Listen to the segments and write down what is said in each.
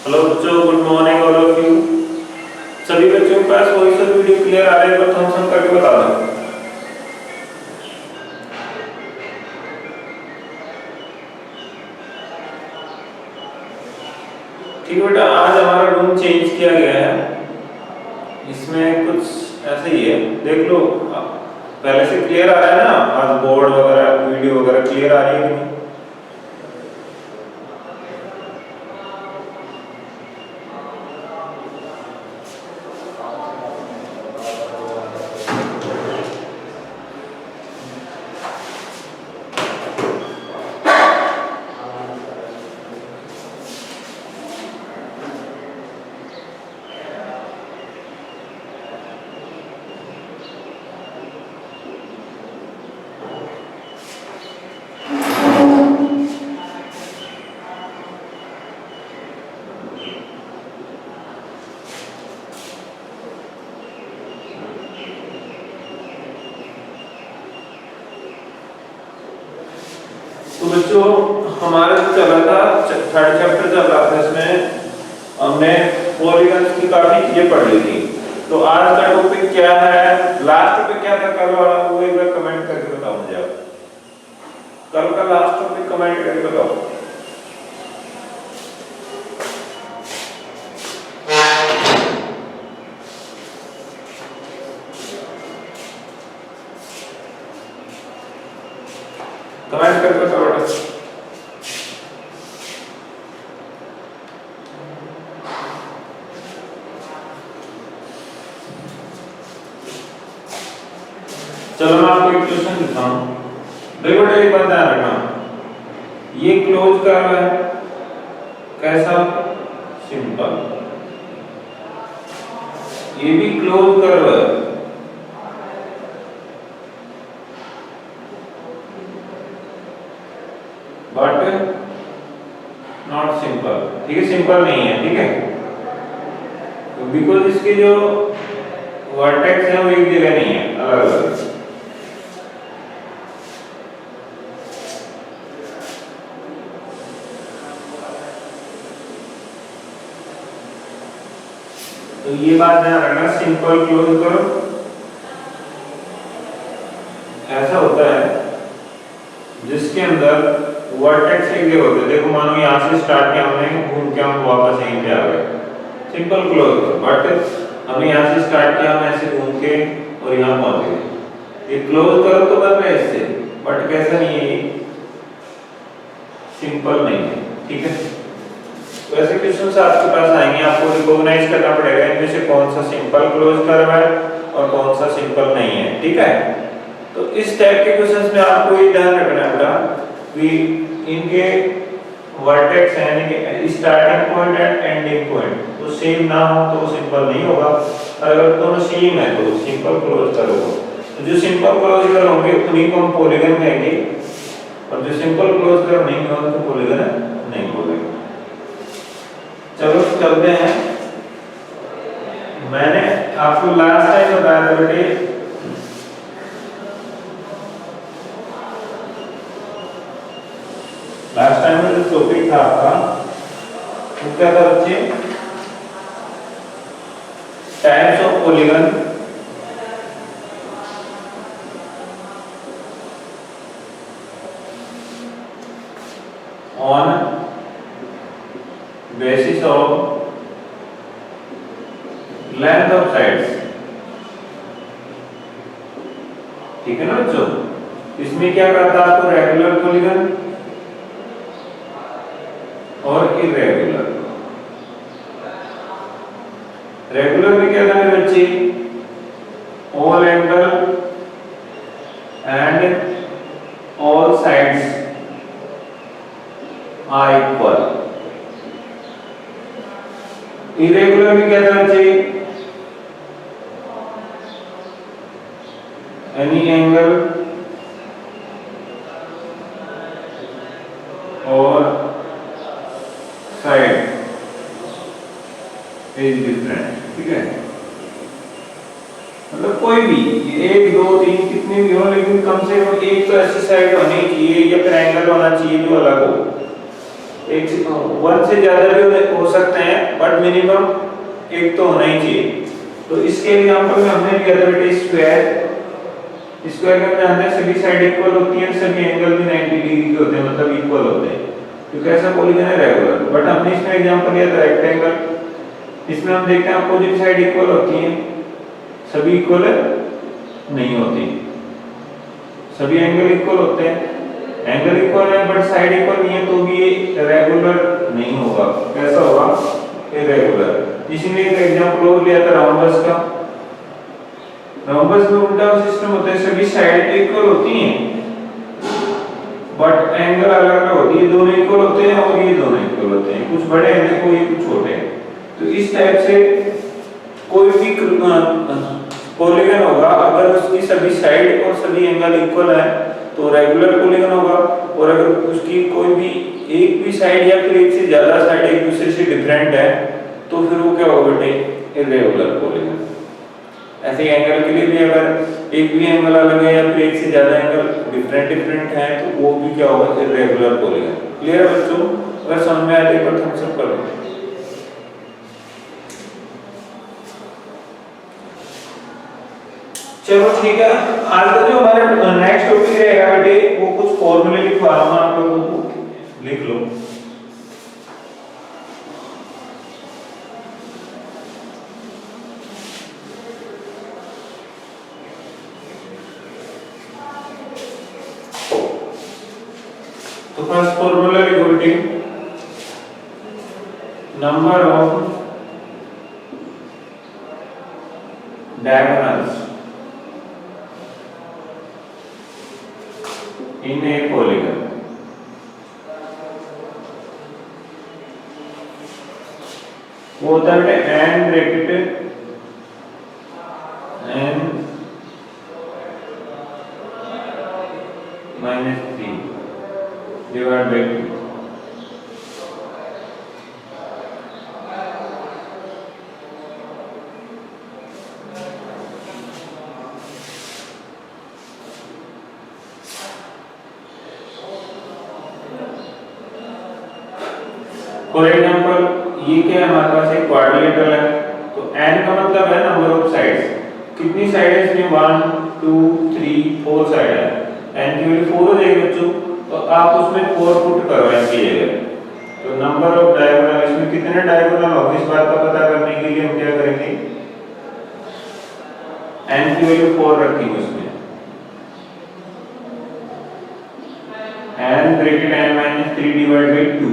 Hello बच्चों, good morning all of you. सभी बच्चों के पास वही सब वीडियो क्लियर आ रहे हैं, तो थम्स अप करके बता दो। ठीक है बेटा, आज हमारा रूम चेंज किया गया है। इसमें कुछ ऐसे ही है, देख लो। पहले से क्लियर आ रहा है ना? आज बोर्ड वगैरह वीडियो वगैरह क्लियर आ रही है कि नहीं? तो बच्चों, हमारा चल रहा था, थर्ड चैप्टर चल रहा था। इसमें हमने पॉलीगन्स की काफी चीजें पढ़ ली थी। तो आज का टॉपिक क्या है, लास्ट पे क्या था कल वाला, वो एक बार कमेंट करके बताओ मुझे आप। कल का लास्ट टॉपिक कमेंट करके बताओ। कमेंट करके बताओ। चलो मैं आपको एक क्वेश्चन देता हूं। देखो बेटा, एक बात ध्यान रखना, ये क्लोज कर्व है, कैसा? सिंपल। ये भी क्लोज कर्व है, बट नॉट सिंपल। ठीक है, सिंपल नहीं है। ठीक है, बिकॉज इसके जो वर्टेक्स है वो एक जगह नहीं है, अलग अलग। तो ये बात ध्यान रखना, सिंपल क्लोज करो। ऐसा होता है जिसके अंदर वर्टेक्स एक जगह होते हैं। देखो, मानो यहाँ से स्टार्ट किया हमने, घूम के हम वापस यहीं पे आ गए, सिंपल क्लोज करो। बट हमने यहाँ से स्टार्ट किया, हम ऐसे घूम के और यहाँ पहुंच गए। ये क्लोज करो तो बन रहा है इससे, बट कैसा नहीं है, ये सिंपल नहीं है। ठीक है, वैसे क्वेश्चंस आपके पास आएंगे, आपको रिकॉग्नाइज करना पड़ेगा इनमें से कौन सा सिंपल क्लोज कर्व है और कौन सा सिंपल नहीं है। ठीक है, तो इस टाइप के क्वेश्चंस में आपको ये ध्यान रखना है कि इनके वर्टेक्स यानी कि starting point and ending point तो सेम ना हो तो सिंपल नहीं होगा, और अगर दोनों सेम है तो सिंपल क्लोज कर्व होगा। तो जो सिंपल क्लोज कर्व होंगे उन्हीं को हम पॉलीगन कहेंगे, और जो सिंपल क्लोज कर्व नहीं होगा तो पॉलीगन नहीं बोलेंगे। चलो चलते हैं। मैंने आपको लास्ट टाइम बताया था बेटे, लास्ट टाइम में जो टॉपिक था आपका वो क्या था बच्चे? Types of polygon on basis of length of sides. ठीक है ना बच्चों? इसमें क्या करता है आपको, रेगुलर पॉलीगन और इरेगुलर। रेगुलर में क्या था मेरे बच्चे? All angle and all sides are equal. Irregular में क्या था बच्चे? एनी एंगल और साइड इज डिफरेंट। ठीक है, मतलब कोई भी एक दो तीन कितने भी हो, लेकिन कम से कम एक तो ऐसी साइड होनी चाहिए या फिर एंगल होना चाहिए जो अलग हो। एक वन से ज्यादा भी हो सकते हैं, बट मिनिमम एक तो होना ही चाहिए। तो इसके एग्जांपल में हमने लिया था बेटे स्क्वायर। स्क्वायर का जानते हैं सभी साइड इक्वल होती है, सभी एंगल भी 90 डिग्री के होते हैं, मतलब इक्वल होते हैं, क्योंकि ऐसा पॉलीगन है रेगुलर। बट हमने इसमें एग्जांपल लिया था रेक्टेंगल। इसमें हम देखते हैं अपोजिट साइड इक्वल होती है, सभी इक्वल नहीं होती, सभी एंगल इक्वल होते हैं। एंगल इक्वल है बट साइड इक्वल नहीं है, तो भी ये रेगुलर नहीं होगा। कैसा होगा? इरेगुलर। इसीलिए एक एग्जांपल और लिया था रोम्बस का। रोम्बस में उल्टा सिस्टम होता है, सभी साइड इक्वल होती हैं बट एंगल अलग अलग होती है, दोनों इक्वल होते हैं और ये दोनों इक्वल होते हैं, कुछ बड़े हैं देखो, ये कुछ छोटे हैं। तो इस टाइप से कोई भी पॉलीगन होगा, अगर उसकी सभी साइड और सभी एंगल इक्वल है तो रेगुलर पॉलीगन होगा, और अगर उसकी कोई भी एक भी साइड या फिर एक से ज्यादा साइड एक दूसरे से डिफरेंट है तो फिर वो क्या होगा बेटे? Irregular polygon. ऐसे एंगल के लिए भी अगर एक भी एंगल अलग है या फिर एक से ज्यादा एंगल डिफरेंट है तो वो भी क्या होगा? Irregular polygon. क्लियर है बच्चों? अगर समझ में आए तो थम्स अप कर दो। चलो ठीक है, आज का जो हमारा नेक्स्ट टॉपिक रहेगा बेटे वो कुछ फॉर्मूले लिखवा रहा हूं आप लोगों को, लिख लो। तो फर्स्ट फॉर्मूला लिखो बेटे, number of diagonals in a polygon। वो होता है n bracket n minus 3 divide by 2। For example ये क्या है? हमारे पास एक क्वाड्रिलेटरल है, तो n का मतलब है नंबर ऑफ साइड्स। कितनी साइड है इसमें? 1 2 3 4 साइड है। n की वैल्यू 4 हो जाएगी बच्चों, तो आप उसमें 4 पुट करो n की जगह। तो नंबर ऑफ डायगोनल, इसमें कितने डायगोनल होंगे इस बात का पता करने के लिए हम क्या करेंगे? n की वैल्यू 4 रखेंगे उसमें, n bracket n minus 3 divide by 2।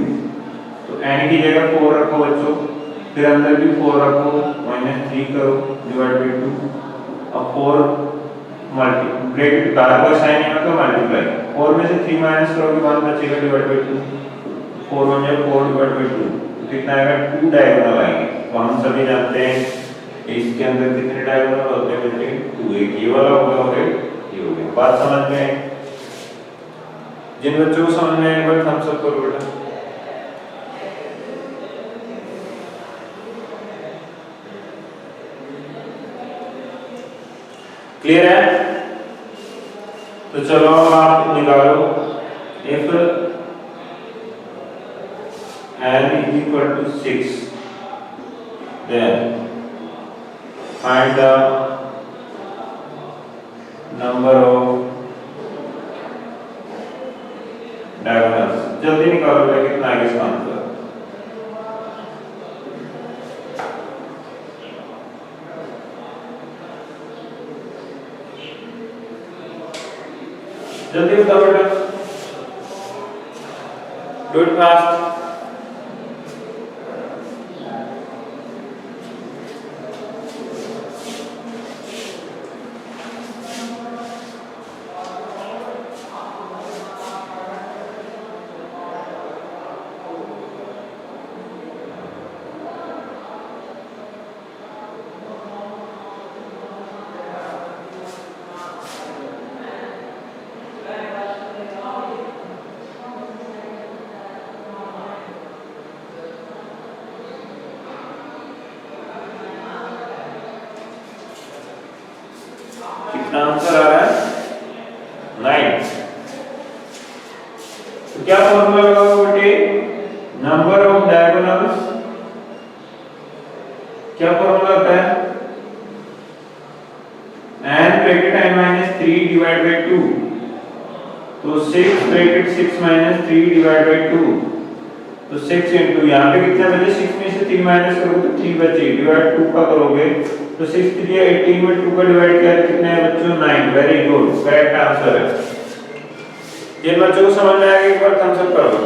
तो n की जगह 4 रखो बच्चों, फिर अंदर भी 4 रखो, माइनस 3 करो डिवाइड बाई 2। अब 4 मल्टी ब्रैकेट बाहर का साइन है मतलब मल्टीप्लाई, 4 में से 3 माइनस करोगे 1 बचेगा डिवाइड बाई 2। 4 1 जा 4 डिवाइड बाई 2, तो कितना आएगा? 2 डायगोनल आएंगे। तो हम सभी जानते हैं इसके अंदर कितने डायगोनल होते हैं बेटे? 2। एक ये वाला होगा और एक ये हो गया। बात समझ में? जिन बच्चों को समझ में आए बट थम्स अप करो बेटा। क्लियर है? तो चलो आप निकालो, if n is equal to 6 then find the number of diagonals। जल्दी निकालो बेटा, कितना आएगा इसका आंसर? जल्दी बताओ बेटा, डू इट फास्ट। कितना आंसर आ रहा है? 9। तो क्या फॉर्मूला लगाओगे बेटे? क्या फॉर्मूला होता है? n bracket n minus 3 divide by 2, तो 6 ब्रैकेट 6 माइनस 3 डिवाइड बाय 2, तो 6 इनटू यहां पे कितना बचे? 6 में से 3 माइनस करोगे तो 3 बचे, डिवाइड 2 का करोगे तो 6 3 18 में 2 का डिवाइड किया तो कितना है बच्चों? 9। वेरी गुड, करेक्ट आंसर है। जिन बच्चों को समझ में आएगा एक बार थम्स अप कर दो।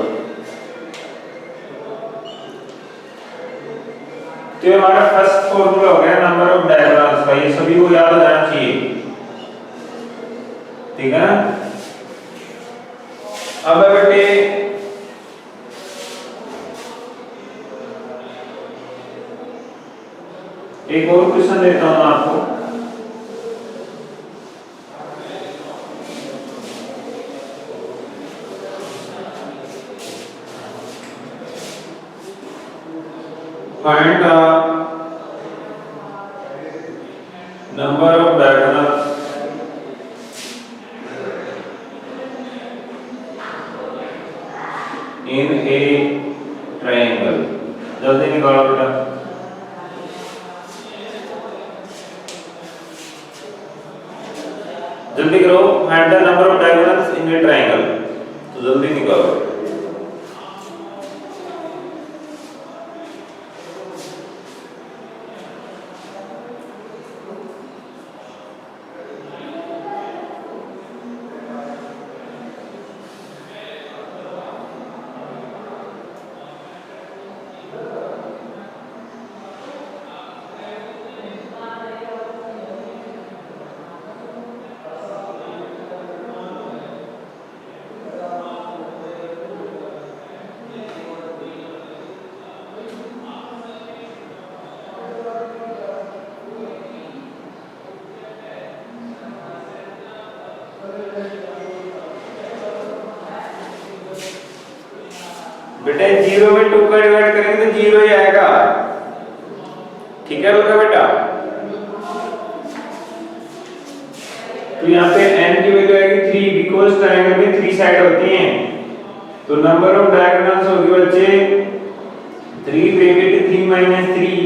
तो ये हमारा फर्स्ट फॉर्मूला हो गया नंबर ऑफ डायगोनल्स का, ये सभी को याद हो जाना चाहिए, ठीक है। अब बेटे एक और क्वेश्चन देता हूं आपको। Find the number of diagonals in a triangle। जल्दी निकालो बेटा। जल्दी करो, find the number of diagonals in a triangle, तो जल्दी निकालो। बेटा 0 में 2 का डिवाइड करेंगे तो 0 ही आएगा, ठीक है बल्कि बेटा। तो यहाँ पे n की वैल्यू आएगी 3, बिकॉज ट्रायंगल में 3 साइड होती हैं, तो नंबर ऑफ डायगोनल्स होगी बच्चे 3 ब्रैकेट 3 माइनस 3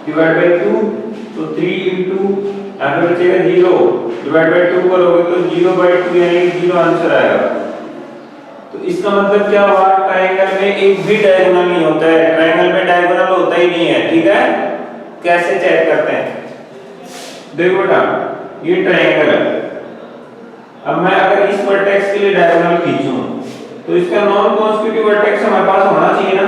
डिवाइड बाय 2, तो 3 इनटू यहाँ पे बचेगा 0 डिवाइड बाय 2 करोगे तो 0 बाय 2 यानी 0 आंसर आएगा। तो इसका मतलब क्या हुआ? ट्रायंगल में एक भी डायगोनल नहीं होता है, ट्रायंगल में डायगोनल होता ही नहीं है, ठीक है। कैसे चेक करते हैं? देखो बेटा ये ट्रायंगल है, अब मैं अगर इस वर्टेक्स के लिए डायगोनल खींचूं तो इसका नॉन कॉन्स्टिट्यूटिव वर्टेक्स हमारे पास होना चाहिए ना।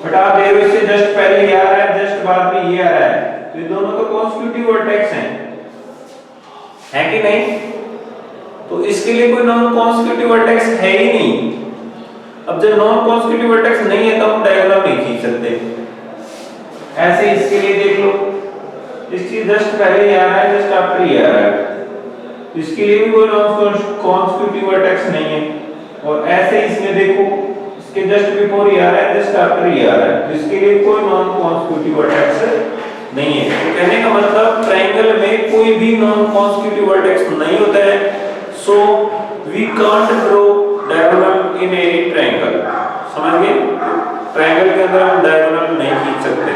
बट आप देखो इससे जस्ट पहले ये आ रहा है, जस्ट बाद में ये आ रहा है, तो ये दोनों तो कॉन्स्टिट्यूटिव वर्टेक्स हैं, है कि नहीं? तो इसके लिए कोई नॉन कॉन्स्टिट्यूटिव वर्टेक्स है ही नहीं। अब जब नॉन कॉन्स्टिट्यूटिव वर्टेक्स नहीं है तो हम डायगोनल नहीं खींच सकते। ऐसे इसके लिए देख लो, इसकी जस्ट पहले ही आ रहा है, जस्ट आफ्टर ही आ रहा है, तो इसके लिए भी कोई नॉन कॉन्स्टिट्यूटिव वर्टेक्स नहीं है। और ऐसे इसमें देखो इसके जस्ट बिफोर ही आ रहा है, जस्ट आफ्टर ही आ रहा है, तो इसके लिए कोई नॉन कॉन्स्टिट्यूटिव वर्टेक्स नहीं है। तो कहने का मतलब ट्रायंगल में कोई भी नॉन कॉन्स्टिट्यूटिव वर्टेक्स नहीं होता है, so we can't draw diagonal in a triangle। समझ गए? ट्रायंगल के अंदर हम डायगोनल नहीं खींच सकते।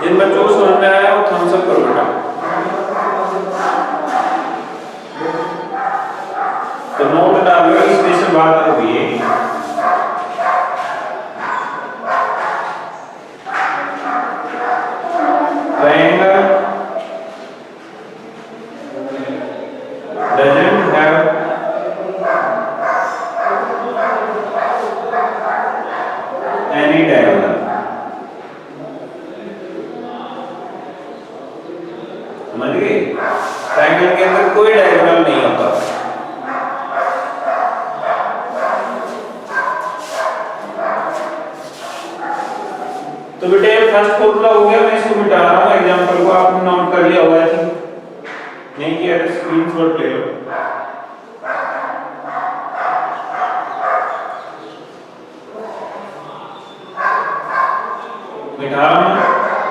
जिन बच्चों को समझ में आया वो थम्स अप करो बेटा। तो नोट डालो, इसमें से बात हुई है triangle doesn't have any diagonal। समझ गए? ट्रायंगल के अंदर कोई डायगोनल नहीं होता। तो बेटे फर्स्ट फॉर्मूला हो गया, मैं इसको मिटा रहा हूँ, एग्जांपल को आपने नोट कर लिया होगा, नहीं किया तो स्क्रीनशॉट ले लो। मिटा रहा हूँ,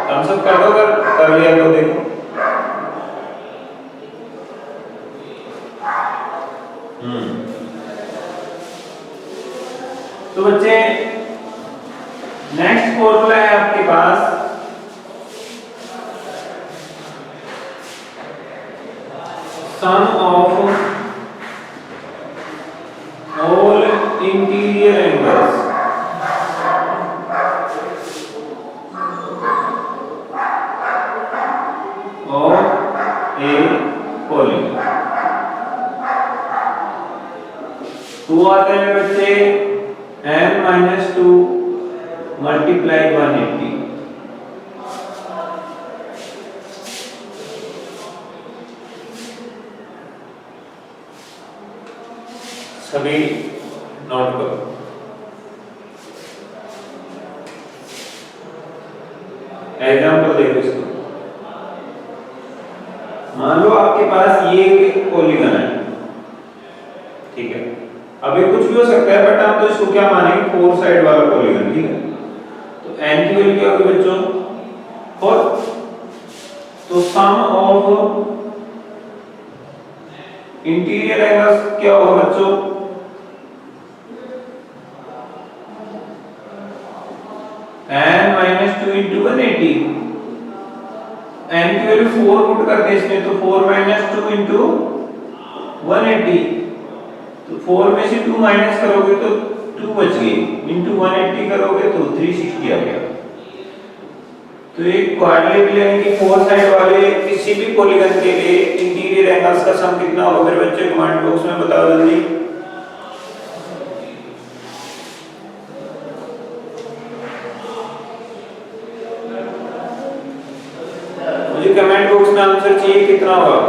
थम्स अप कर दो अगर कर लिया तो देखो। तो बच्चे नेक्स्ट फॉर्मूला है आपके पास sum of all interior angles of a polygon। तो आता है बच्चे n-2 मल्टीप्लाई 180। सभी नोट करो। एग्जाम्पल देखो इसको। मान लो आपके पास ये एक पॉलीगन है, ठीक है। अब ये कुछ भी हो सकता है, बट आप तो इसको क्या मानेंगे, 4 साइड वाला पॉलीगन, ठीक है। तो n की वैल्यू क्या होगी बच्चों, 4। तो सम ऑफ इंटीरियर एंगल्स क्या होगा बच्चों, n-2 into 180। n की वैल्यू 4 पुट करते हैं इसमें, तो 4 - 2 into 180। तो 4 में से 2 माइनस करोगे तो 2 बच गए, इंटू 180 करोगे तो 360 आ गया। तो एक क्वाड्रिलेटरल यानी कि 4 साइड वाले किसी भी पॉलीगन के लिए इंटीरियर एंगल्स का सम कितना होगा मेरे बच्चे, कमेंट बॉक्स में बताओ जल्दी। मुझे कमेंट बॉक्स में आंसर चाहिए, कितना होगा।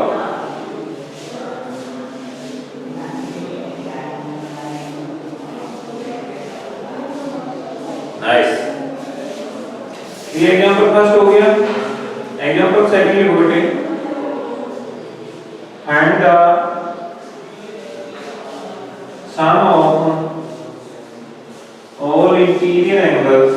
नाइस। ये एग्जांपल फर्स्ट हो गया। एग्जांपल सेकंड लिखो बेटे। Find the sum of all interior angles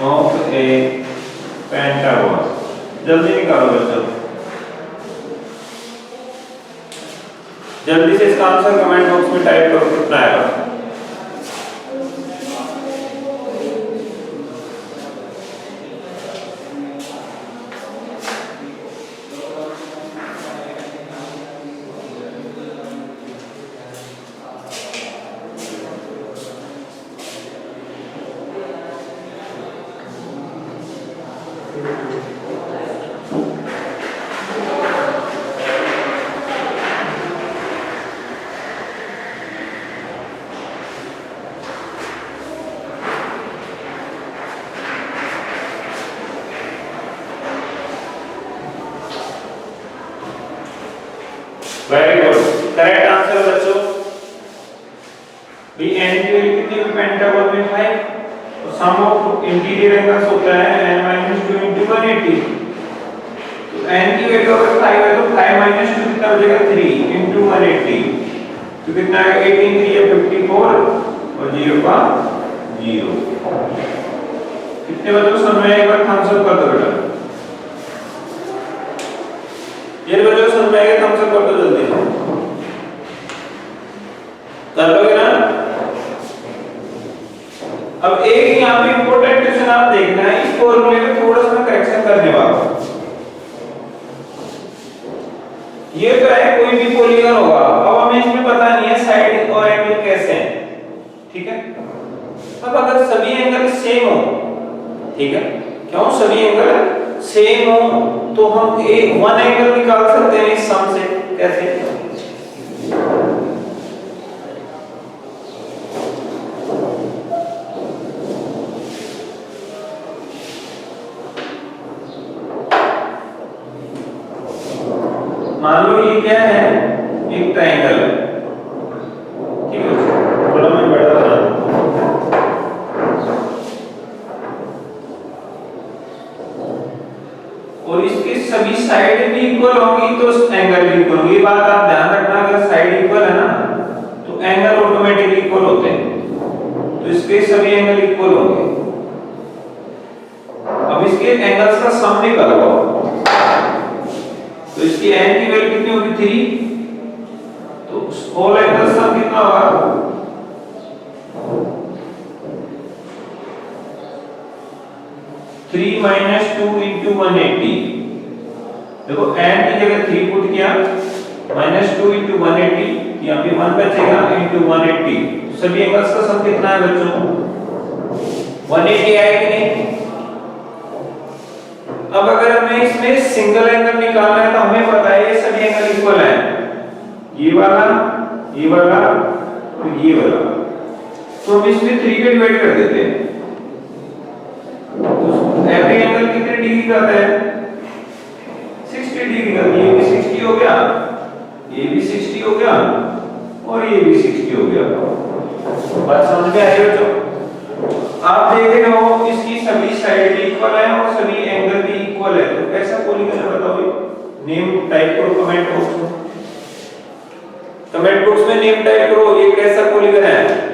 of a pentagon. जल्दी निकालो बच्चों, जल्दी से इसका आंसर कमेंट बॉक्स में टाइप करो, कितना आएगा। वेरी गुड, करेक्ट आंसर बच्चों। बी n की वैल्यू कितनी है पेंटागन में 5। तो सम ऑफ इंटीरियर एंगल्स होता है n-2 into 180। तो n की वैल्यू अगर 5 है तो 5 - 2 कितना हो जाएगा, 3 into 180। तो कितना है, 18 3 या 54 और 0 का 0। कितने बच्चों समझ में, एक बार थम्स अप कर दो बेटा। ये बच्चों समझ में आएगा, थम्स अप कर दो जल्दी, कर लोगे ना। अब एक यहाँ पे इंपॉर्टेंट क्वेश्चन आप देखना है, इस फॉर्मूले में थोड़ा सा करेक्शन करने वाला हूं। ये तो है कोई भी पॉलीगन होगा, अब हमें इसमें पता नहीं है साइड और एंगल कैसे हैं, ठीक है। अब अगर सभी एंगल सेम हो, ठीक है, क्यों सभी एंगल सेम हो तो हम एक वन एंगल निकाल सकते हैं इस सम से। कैसे, मान लो ये क्या है, एक ट्रायंगल है, ठीक है। थोड़ा मैं बड़ा बना दूं, और इसके सभी साइड भी इक्वल होंगी तो एंगल भी इक्वल होंगी। ये बात आप ध्यान रखना, अगर साइड इक्वल है ना तो एंगल ऑटोमेटिकली इक्वल होते हैं। तो इसके सभी एंगल इक्वल होंगे। अब इसके एंगल्स का सम निकालो, तो इसकी n की वैल्यू कितनी होगी, 3। तो ऑल एंगल सम कितना होगा, 3 - 2 × 180। देखो n की जगह 3 पुट किया, -2 × 180, यहाँ पे 1 बचेगा × 180। सभी एंगल्स का सम कितना है बच्चों? 180 आया कि नहीं? अब अगर हमें इसमें सिंगल एंगल निकालना है तो हमें पता है ये सभी एंगल इक्वल है, ये वाला और ये वाला, तो हम इसमें 3 के डिवाइड कर देते हैं। तो एवरी एंगल कितने डिग्री का है? 60 डिग्री का। ये भी 60 हो गया, ये भी 60 हो गया और ये भी 60 हो गया। बात समझ में आ रही है बच्चों? आप देख रहे हो इसकी सभी साइड भी इक्वल है और सभी एंगल भी इक्वल है, तो कैसा पॉलीगन है बताओ? नेम टाइप करो कमेंट बॉक्स में, कमेंट बॉक्स में नेम टाइप करो, ये कैसा पॉलीगन है?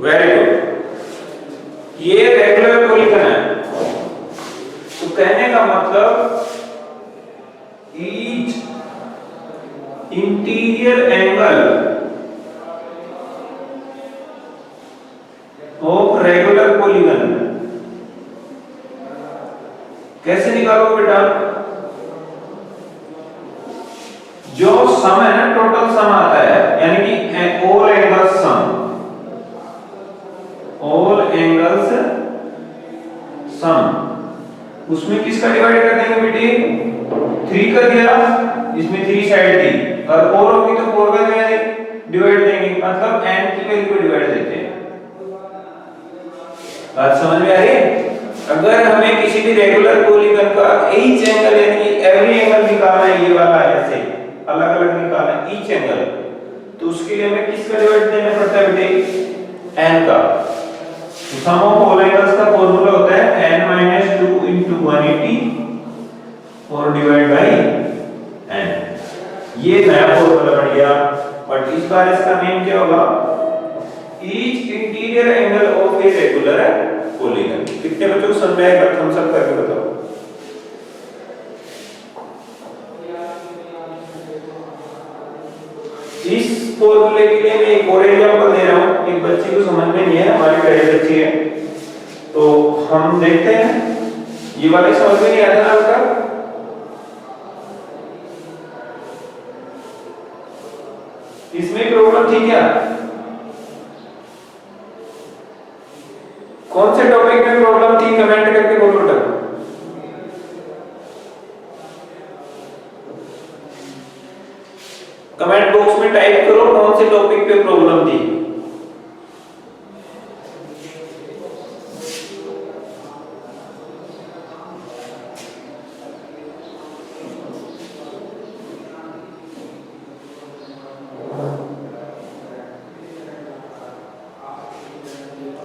वेरी गुड, ये रेगुलर पॉलीगन है। तो कहने का मतलब each interior angle of regular polygon कैसे निकालोगे बेटा? जो सम है ना, टोटल सम आता है, यानी कि all angles sum, all angles sum, उसमें किसका डिवाइड कर देंगे बेटे? 3 कर दिया, इसमें 3 साइड थी और 4 होगी तो 4 का डिवाइड देंगे, मतलब n की वैल्यू को डिवाइड देते हैं। बात समझ में आ रही है? अगर हमें किसी भी रेगुलर पॉलीगन का ईच एंगल यानी कि एवरी एंगल निकालना है, ये वाला ऐसे अलग अलग निकालना है ईच एंगल, तो उसके लिए हमें किसका डिवाइड देना पड़ता है बेटे? n का। सम ऑफ ऑल एंगल्स का फार्मूला होता है n - 2 × 180 और डिवाइड बाय n। ये नया फार्मूला बन गया, बट इस बार इसका नेम क्या होगा? Each interior angle of a regular polygon. कितने बच्चों को समझ में आएगा? थम्स अप करके बताओ। इस फॉर्मूले के लिए मैं एक और एग्जांपल दे रहा हूं, एक बच्चे को समझ में नहीं है, हमारी पहले बच्ची है, तो हम देखते हैं। ये वाले समझ में नहीं आता आपका? इसमें प्रॉब्लम थी क्या? कौन से टॉपिक में प्रॉब्लम थी? कमेंट करके बोलो बेटा। कमेंट बॉक्स में टाइप करो कौन से टॉपिक पे प्रॉब्लम थी।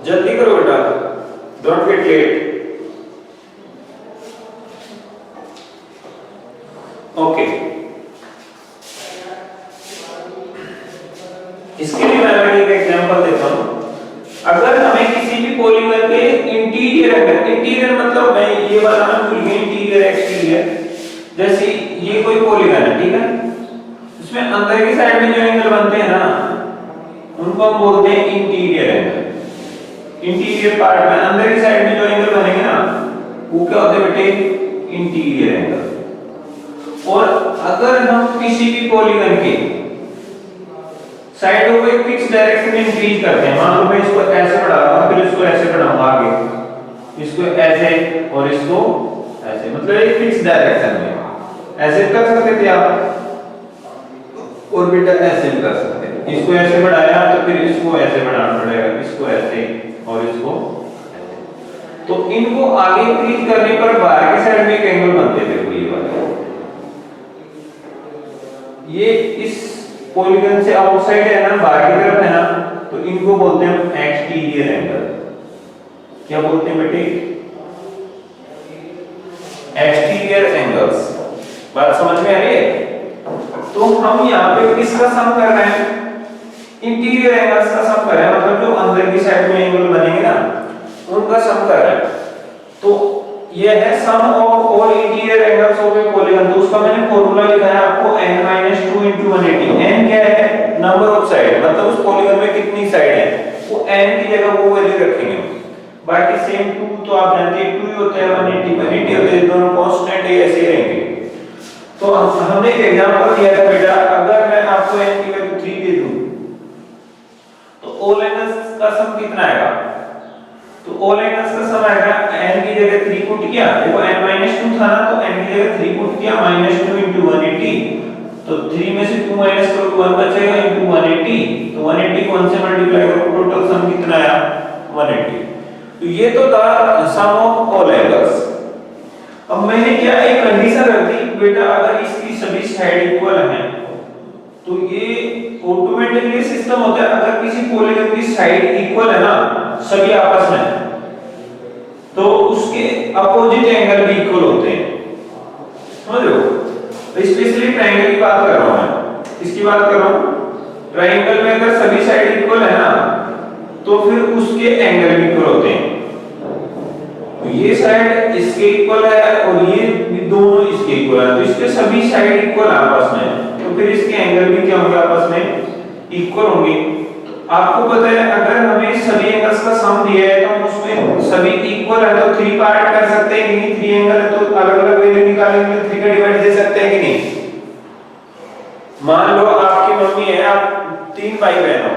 जल्दी करो बेटा, डोंट गेट लेट। ओके, इसके लिए मैं एक एग्जांपल देता हूं। अगर हमें किसी भी पॉलीगन के इंटीरियर एंगल, इंटीरियर मतलब मैं ये वाला ना भूल गया, इंटीरियर एक्सटीरियर, जैसे ये कोई पॉलीगन है, ठीक है, उसमें अंदर की साइड में जो एंगल बनते हैं ना, उनको हम बोलते हैं इंटीरियर एंगल। इंटीरियर पार्ट में अंदर की साइड में जो एंगल बनेंगे ना, वो क्या होते हैं बेटे? Interior angle. और अगर हम किसी भी पॉलीगन के साइडों को एक फिक्स डायरेक्शन में इंक्रीज करते हैं, मान लो मैं इसको ऐसे बढ़ा रहा हूं, फिर इसको ऐसे बढ़ाऊंगा आगे, इसको ऐसे और इसको ऐसे, मतलब एक फिक्स डायरेक्शन में ऐसे कर सकते थे आप, और बेटा ऐसे भी कर सकते हैं। इसको ऐसे बढ़ाया तो फिर इसको ऐसे बढ़ाना पड़ेगा, इसको ऐसे और इसको ऐसे। तो इनको आगे इंक्रीज करने पर बाहर की साइड में एक एंगल बनते थे, ये वाला। ये इस पॉलीगन से आउटसाइड है ना, बाहर की तरफ है ना, तो इनको बोलते हैं एक्सटीरियर एंगल। क्या बोलते हैं बेटे? Exterior angles. बात समझ में आ रही है? तो हम यहाँ पे किसका सम कर रहे हैं? इंटीरियर एंगल्स का सम कर रहा है, मतलब जो अंदर की साइड में एंगल बनेंगे ना उनका सम कर रहा है। तो ये है sum of all interior angles of a polygon. तो उसका मैंने फार्मूला लिखा है आपको n-2 * 180। n क्या है? नंबर ऑफ साइड, मतलब उस पॉलीगन में कितनी साइड है, वो n की जगह वो वैल्यू रखेंगे। बाकी सेम 2 तो आप जानते हैं 2 ही होता है, 180 होते हैं, दोनों कांस्टेंट है, ऐसे ही रहेंगे। तो हमने एक एग्जांपल दिया था बेटा, अगर मैं आपको n की वैल्यू 3 दे दूं तो ऑल एंगल्स का सम कितना आएगा? तो ऑल एंगल्स का सम आएगा n की जगह 3 पुट किया, देखो n-2 था ना, तो n की जगह 3 पुट किया, -2 * 180, तो 3 में से 2 माइनस करो तो 1 बचेगा, * 180, तो 180 को 1 से मल्टीप्लाई करो, टोटल सम कितना आया? 180। तो ये तो था सम ऑफ ऑल एंगल्स। अब मैंने क्या एक कंडीशन रख दी बेटा, अगर इसकी सभी साइड इक्वल हैं तो ये ऑटोमेटिकली सिस्टम होता है, अगर किसी पॉलीगन की साइड इक्वल है ना सभी आपस में, तो उसके अपोजिट एंगल भी इक्वल होते हैं, समझ रहे हो? स्पेशली ट्रायंगल की बात कर रहा हूं मैं। किसकी बात कर रहा हूं? ट्रायंगल में अगर सभी साइड इक्वल है ना तो फिर उसके एंगल भी इक्वल होते हैं। तो ये साइड इसके इक्वल है और ये दोनों इसके इक्वल है, तो इसके सभी साइड इक्वल आपस में, तो फिर इसके एंगल भी क्या होंगे? आपस में इक्वल होंगे। आपको पता है अगर हमें सभी एंगल्स का सम दिया है तो हम उसमें सभी इक्वल है तो 3 पार्ट कर सकते हैं कि नहीं? 3 एंगल है तो अलग-अलग वैल्यू निकालेंगे, 3 का डिवाइड दे सकते हैं कि नहीं? मान लो आपकी मम्मी है, आप 3 भाई बहन हो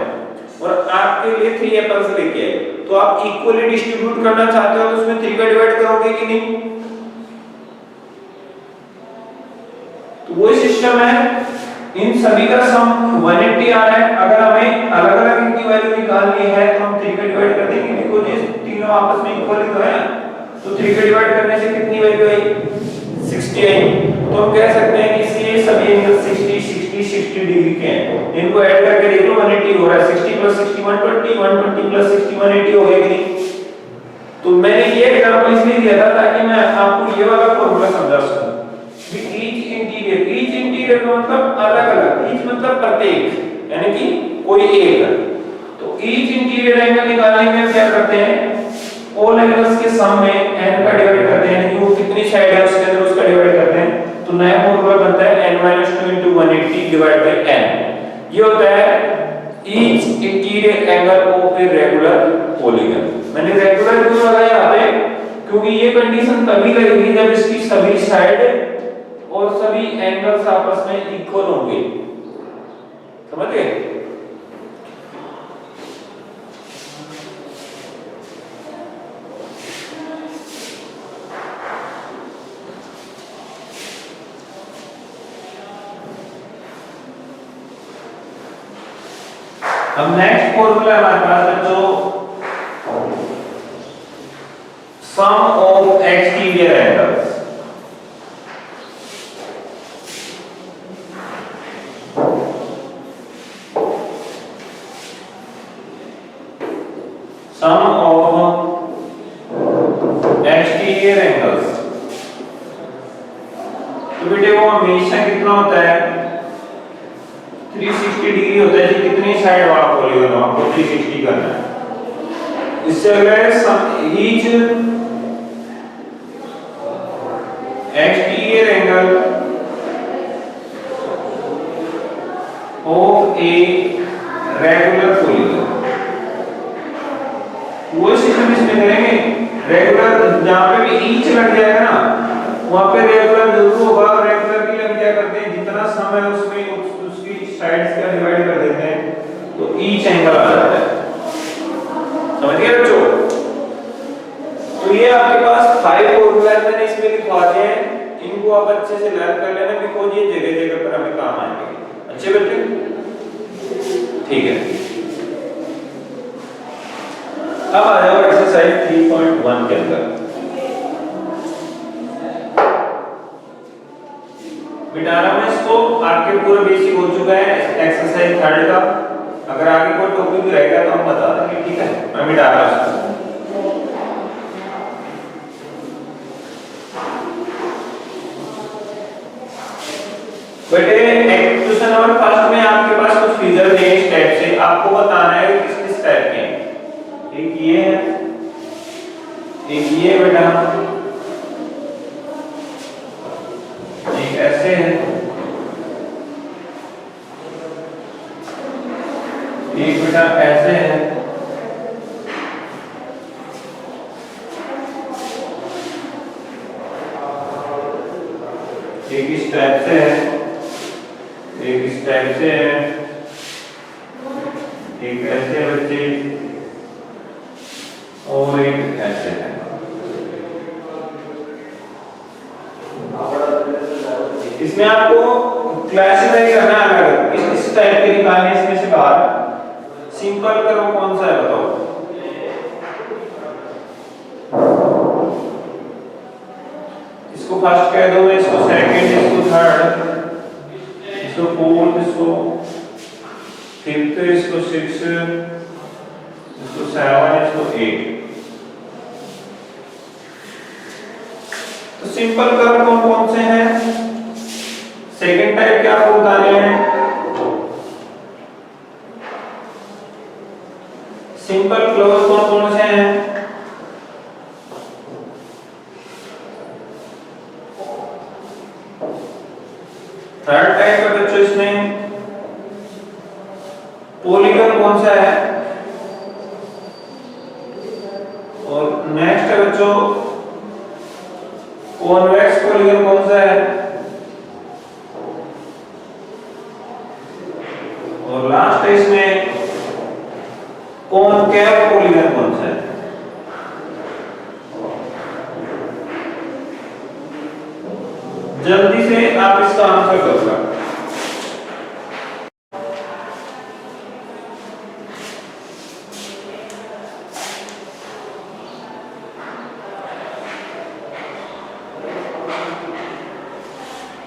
और आपके लिए 3 एप्पल्स लेके आए, तो आप इक्वली डिस्ट्रीब्यूट करना चाहते हो तो उसमें 3 का डिवाइड करोगे कि नहीं? तो वही सिस्टम है, इन सभी का सम 180 आ रहा है, अगर हमें अलग-अलग इनकी वैल्यू निकालनी है तो हम 3 का डिवाइड कर देंगे, बिकॉज़ ये तीनों आपस में इक्वल ही तो है। तो 3 का डिवाइड करने से कितनी वैल्यू आई? 60 आई। तो हम कह सकते हैं कि ये सभी एंगल 60 डिग्री के हैं। इनको ऐड करके देख लो 180 हो रहा है, 60 + 60 120, 120 + 60 180 हो गया कि नहीं? तो मैंने ये एग्जांपल इसलिए दिया था ताकि मैं आपको ये वाला फार्मूला समझा सकूं। ईच इंटीरियर का मतलब अलग-अलग, ईच मतलब प्रत्येक, यानी कि कोई एक। तो ईच इंटीरियर एंगल निकालने में क्या करते हैं? ऑल एंगल्स के सम में n का डिवाइड करते हैं, यानी वो कितनी साइड है उसके अंदर उसका डिवाइड करते हैं। तो नया फार्मूला बनता है n-2 * 180 / n। ये होता है each interior angle of a regular polygon. मैंने रेगुलर क्यों लगाया यहाँ पे? क्योंकि ये कंडीशन तभी लगेगी जब इसकी सभी साइड और सभी एंगल्स आपस में इक्वल होंगे, समझ गए? अब नेक्स्ट फॉर्मूला हमारे पास है जो sum of exterior angles. Sum of exterior angles, तो बेटे वो हमेशा कितना होता है? 360 डिग्री होता है। जी कितनी साइड वाला पॉलीगन हो आपको 360 करना है। इससे अगर sum each exterior angle of a regular polygon, वो सिस्टम इसमें करेंगे। रेगुलर जहां पे भी ईच लग जाएगा ना वहां पे रेगुलर जरूर होगा। रेगुलर की हम क्या करते हैं, जितना सम है उसमें उसकी साइड्स का डिवाइड कर देते हैं, तो ईच एंगल आ जाता है। समझ गए बच्चों? तो ये आपके पास 5 फॉर्मूला मैंने इसमें लिखवा दिए हैं, इनको आप अच्छे से लर्न कर लेना, बिकॉज़ ये जगह-जगह पर हमें काम आएंगे। अच्छे बच्चे? ठीक है। अब आ जाओ एक्सरसाइज 3.1 के अंदर। मिटाना में इसको, आपके पूरा बेसिक हो चुका है एक्सरसाइज 3 का। अगर आगे कोई टॉपिक रहेगा तो हम बता देंगे, ठीक है? मैं मिटा रहा हूं। बेटे क्वेश्चन नंबर फर्स्ट में आपके पास कुछ फिगर दें इस टाइप से, आपको बताना है कि किस किस टाइप के हैं। एक ये है, एक ये बेटा, एक ऐसे है, एक बेटा ऐसे है, एक इस टाइप से है, एक इस टाइप से है, एक ऐसे है बच्चे, और एक ऐसे है। इसमें आपको क्लासिफाई करना है, अगर इस टाइप के निकालने इसमें से बाहर सिंपल करो कौन सा है बताओ। इसको फर्स्ट कह दो, इसको सेकंड, इसको थर्ड, इसको फोर्थ, इसको फिफ्थ, इसको सिक्स, इसको सेवन, इसको एट। तो सिंपल कर्व कौन कौन से हैं? सेकंड टाइप के आपको बताने हैं। सिंपल क्लोज कौन कौन से हैं? थर्ड टाइप का बच्चों इसमें पॉलीगन कौन सा है? और नेक्स्ट है बच्चों कॉन्वेक्स पॉलीगन कौन सा है? और लास्ट है इसमें कॉनकेव पॉलीगन कौन सा है? जल्दी से आप इसका आंसर करोगे।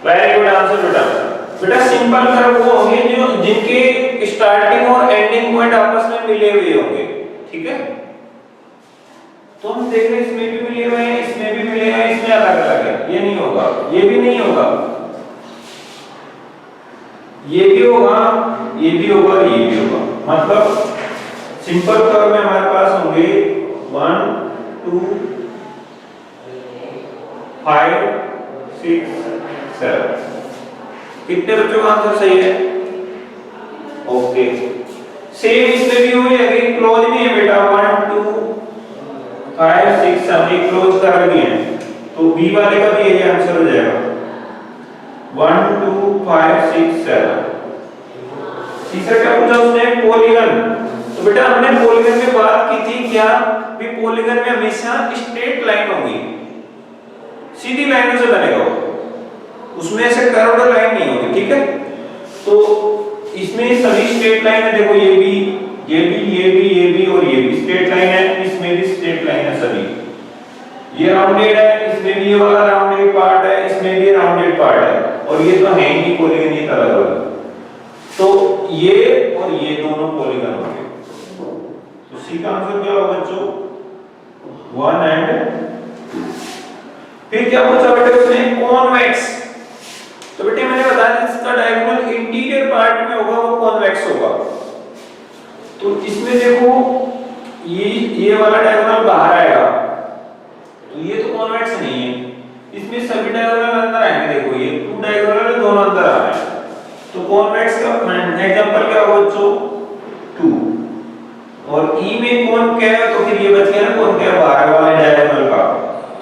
वेरी गुड आंसर बेटा। बेटा सिंपल कर्व वो होंगे जो जिनके स्टार्टिंग और एंडिंग पॉइंट आपस में मिले हुए होंगे, ठीक है। तो हम देख रहे हैं इसमें भी मिले हुए हैं, इसमें भी मिले हुए हैं, इसमें अलग अलग है, ये नहीं होगा, ये भी नहीं होगा, ये भी होगा, ये भी होगा, ये भी होगा। मतलब सिंपल कर्व में हमारे पास होंगे 1 2 5 6 7। कितने बच्चों का आंसर सही है? ओके। सेम इसमें भी हुई है, अभी क्लोज भी है बेटा, 1 2 5 6 7 क्लोज कर दिए हैं, तो बी वाले का भी यही आंसर हो जाएगा 1 2 5 6 7। तीसरा क्या पूछा उसने? पॉलीगन। तो बेटा हमने पॉलीगन में बात की थी क्या भी पॉलीगन में हमेशा स्ट्रेट लाइन होगी, सीधी लाइनों से बनेगा, उसमें से कर्व्ड लाइन नहीं होगी, ठीक है। तो इसमें सभी स्ट्रेट लाइन है, देखो ये भी, ये भी, ये भी, ये भी और ये भी स्ट्रेट लाइन है, इसमें भी स्ट्रेट लाइन है सभी। ये राउंडेड है, इसमें भी ये वाला राउंडेड पार्ट है, इसमें भी राउंडेड पार्ट है, और ये तो है ही पॉलीगन, ये अलग अलग। तो ये और ये दोनों पॉलीगन होंगे। तो सी का आंसर क्या होगा बच्चों? 1 एंड 2। फिर क्या पूछा बेटे उसने? कॉन्वेक्स। तो बेटे मैंने बताया इसका डायगोनल इंटीरियर पार्ट में होगा, वो कॉन्वेक्स होगा। तो इसमें देखो ये वाला डायगोनल बाहर आएगा, तो ये तो कॉन्वेक्स नहीं है। इसमें सभी डायगोनल अंदर आएंगे, देखो ये 2 डायगोनल दोनों अंदर आ रहे हैं, तो कॉन्वेक्स का एग्जांपल क्या होगा बच्चों? 2। और ई में कॉनकेव, तो फिर ये बच गया ना कॉनकेव बाहर वाले डायगोनल का,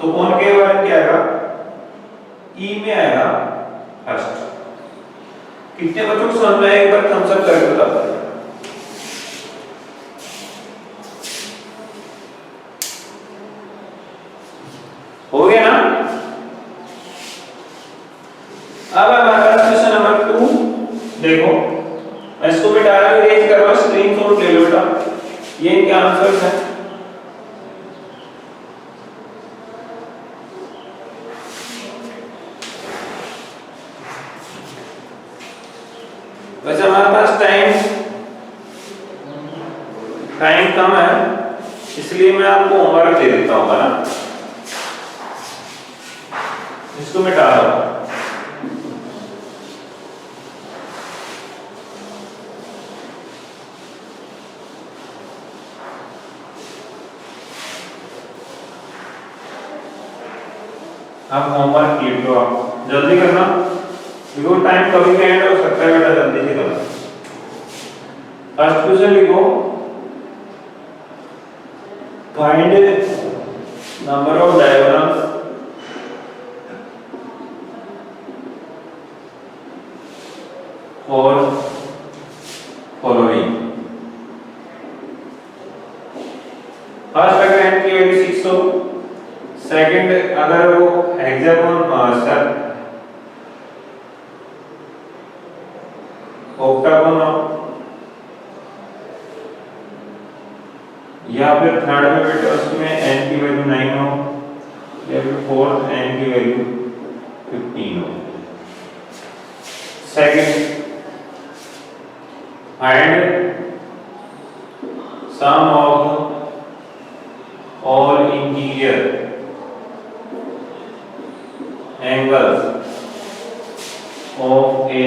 तो कॉनकेव वाला क्या आएगा? ई में आएगा फर्स्ट। कितने बच्चों को समझ में आया? एक बार थम्स अप करके बता दो। हो गया ना? अब हमारा क्वेश्चन नंबर 2 देखो, मैं इसको बेटा इरेज कर रहा हूं, स्क्रीनशॉट ले लो बेटा, ये इनके आंसर्स हैं। वैसे हमारे पास टाइम कम है, इसलिए मैं आपको होमवर्क दे देता हूँ ना, इसको मिटा दो। 1 फटाफट लिख लो, आप जल्दी करना बिकॉज टाइम कभी भी एंड हो सकता है बेटा, जल्दी से करना। फर्स्ट क्वेश्चन लिखो, find number of diagonals for following. First अगर n की वैल्यू 6 हो, सेकंड अगर वो हेक्सागोन सर ऑक्टागोन हो, या फिर थर्ड में बेटा उसमें n की वैल्यू 9 हो, या फिर फोर्थ n की वैल्यू 15 हो। Second, find sum of all interior angles of a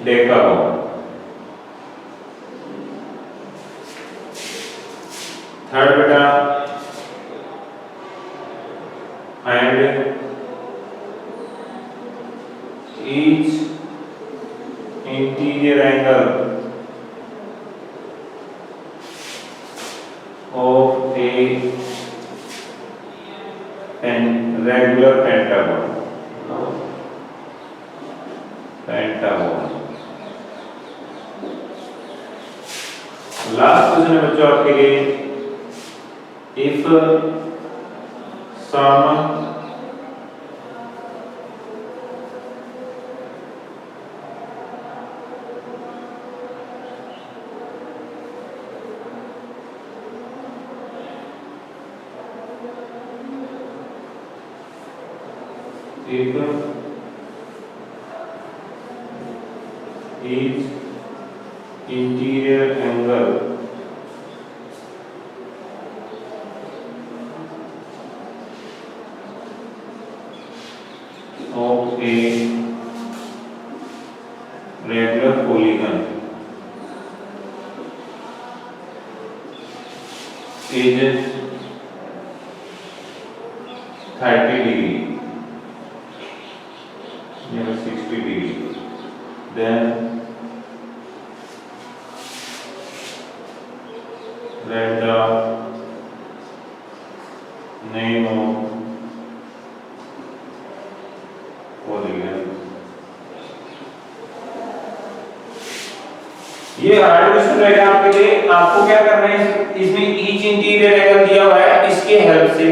decagon। Third बेटा, find each interior angle of a regular pentagon। Last question है बच्चों आपके लिए, if sum if each interior angle of a regular polygon is 30 degree या 60 degree, then write the name of polygon। ये hard question रहेगा आपके लिए। आपको क्या करना है, इसमें ईच इंटीरियर एंगल दिया हुआ है, इसके हेल्प से